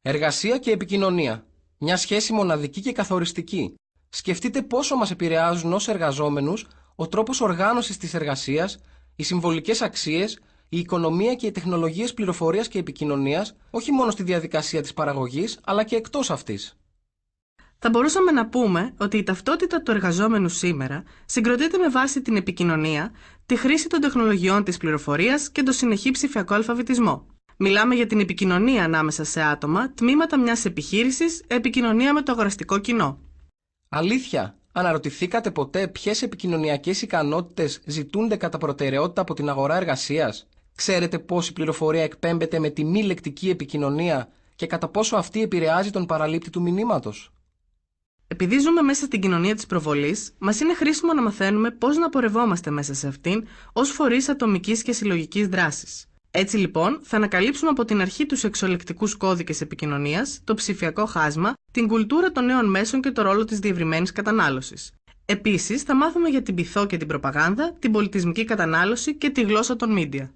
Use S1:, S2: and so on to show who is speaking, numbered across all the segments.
S1: Εργασία και επικοινωνία. Μια σχέση μοναδική και καθοριστική. Σκεφτείτε πόσο μας επηρεάζουν ως εργαζόμενους ο τρόπος οργάνωσης της εργασίας, οι συμβολικές αξίες, η οικονομία και οι τεχνολογίες πληροφορίας και επικοινωνίας, όχι μόνο στη διαδικασία της παραγωγής, αλλά και εκτός αυτής.
S2: Θα μπορούσαμε να πούμε ότι η ταυτότητα του εργαζόμενου σήμερα συγκροτείται με βάση την επικοινωνία, τη χρήση των τεχνολογιών της πληροφορίας και τον συνεχή ψηφιακό αλφαβητισμό. Μιλάμε για την επικοινωνία ανάμεσα σε άτομα, τμήματα μιας επιχείρησης, επικοινωνία με το αγοραστικό κοινό.
S1: Αλήθεια, αναρωτηθήκατε ποτέ ποιες επικοινωνιακές ικανότητες ζητούνται κατά προτεραιότητα από την αγορά εργασίας? Ξέρετε πόση πληροφορία εκπέμπεται με τη μη λεκτική επικοινωνία και κατά πόσο αυτή επηρεάζει τον παραλήπτη του μηνύματος?
S2: Επειδή ζούμε μέσα στην κοινωνία της προβολής, μας είναι χρήσιμο να μαθαίνουμε πώς να πορευόμαστε μέσα σε αυτήν ως φορείς ατομικής και συλλογικής δράσης. Έτσι λοιπόν, θα ανακαλύψουμε από την αρχή τους εξωλεκτικούς κώδικες επικοινωνίας, το ψηφιακό χάσμα, την κουλτούρα των νέων μέσων και το ρόλο της διευρυμένης κατανάλωσης. Επίσης, θα μάθουμε για την πειθό και την προπαγάνδα, την πολιτισμική κατανάλωση και τη γλώσσα των media.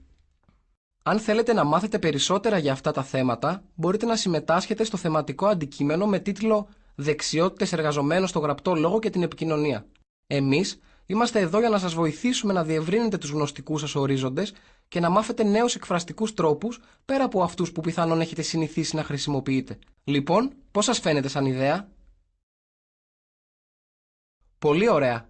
S1: Αν θέλετε να μάθετε περισσότερα για αυτά τα θέματα, μπορείτε να συμμετάσχετε στο θεματικό αντικείμενο με τίτλο «Δεξιότητες εργαζομένων στο γραπτό λόγο και την επικοινωνία». Εμείς είμαστε εδώ για να σας βοηθήσουμε να διευρύνετε τους γνωστικούς σας ορίζοντες και να μάθετε νέους εκφραστικούς τρόπους πέρα από αυτούς που πιθανόν έχετε συνηθίσει να χρησιμοποιείτε. Λοιπόν, πώς σας φαίνεται σαν ιδέα? Πολύ ωραία!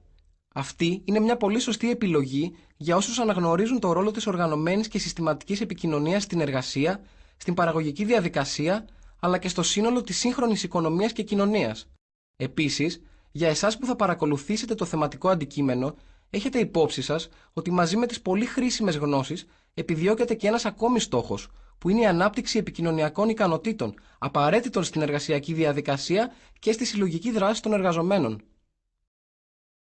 S1: Αυτή είναι μια πολύ σωστή επιλογή για όσους αναγνωρίζουν το ρόλο της οργανωμένης και συστηματικής επικοινωνίας στην εργασία, στην παραγωγική διαδικασία, αλλά και στο σύνολο της σύγχρονης οικονομίας και κοινωνίας. Επίσης, για εσάς που θα παρακολουθήσετε το θεματικό αντικείμενο, έχετε υπόψη σας ότι μαζί με τις πολύ χρήσιμες γνώσεις επιδιώκεται και ένας ακόμη στόχος, που είναι η ανάπτυξη επικοινωνιακών ικανοτήτων, απαραίτητων στην εργασιακή διαδικασία και στη συλλογική δράση των εργαζομένων.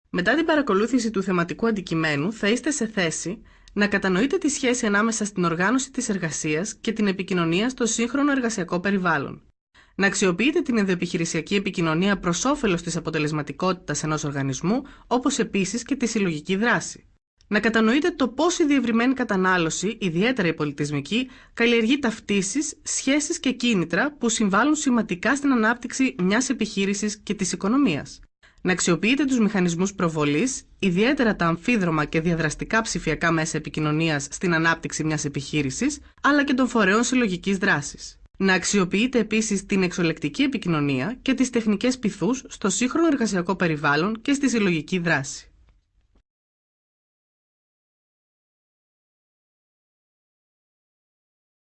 S2: Μετά την παρακολούθηση του θεματικού αντικειμένου, θα είστε σε θέση να κατανοείτε τη σχέση ανάμεσα στην οργάνωση της εργασίας και την επικοινωνία στο σύγχρονο εργασιακό περιβάλλον. Να αξιοποιείτε την ενδοεπιχειρησιακή επικοινωνία προς όφελος της αποτελεσματικότητας ενός οργανισμού, όπως επίσης και τη συλλογική δράση. Να κατανοείτε το πώς η διευρυμένη κατανάλωση, ιδιαίτερα η πολιτισμική, καλλιεργεί ταυτίσεις, σχέσεις και κίνητρα που συμβάλλουν σημαντικά στην ανάπτυξη μιας επιχείρησης και της οικονομίας. Να αξιοποιείτε τους μηχανισμούς προβολής, ιδιαίτερα τα αμφίδρομα και διαδραστικά ψηφιακά μέσα επικοινωνίας στην ανάπτυξη μιας επιχείρησης, αλλά και των φορέων συλλογικής δράσης. Να αξιοποιείτε επίσης την εξωλεκτική επικοινωνία και τις τεχνικές πειθούς στο σύγχρονο εργασιακό περιβάλλον και στη συλλογική δράση.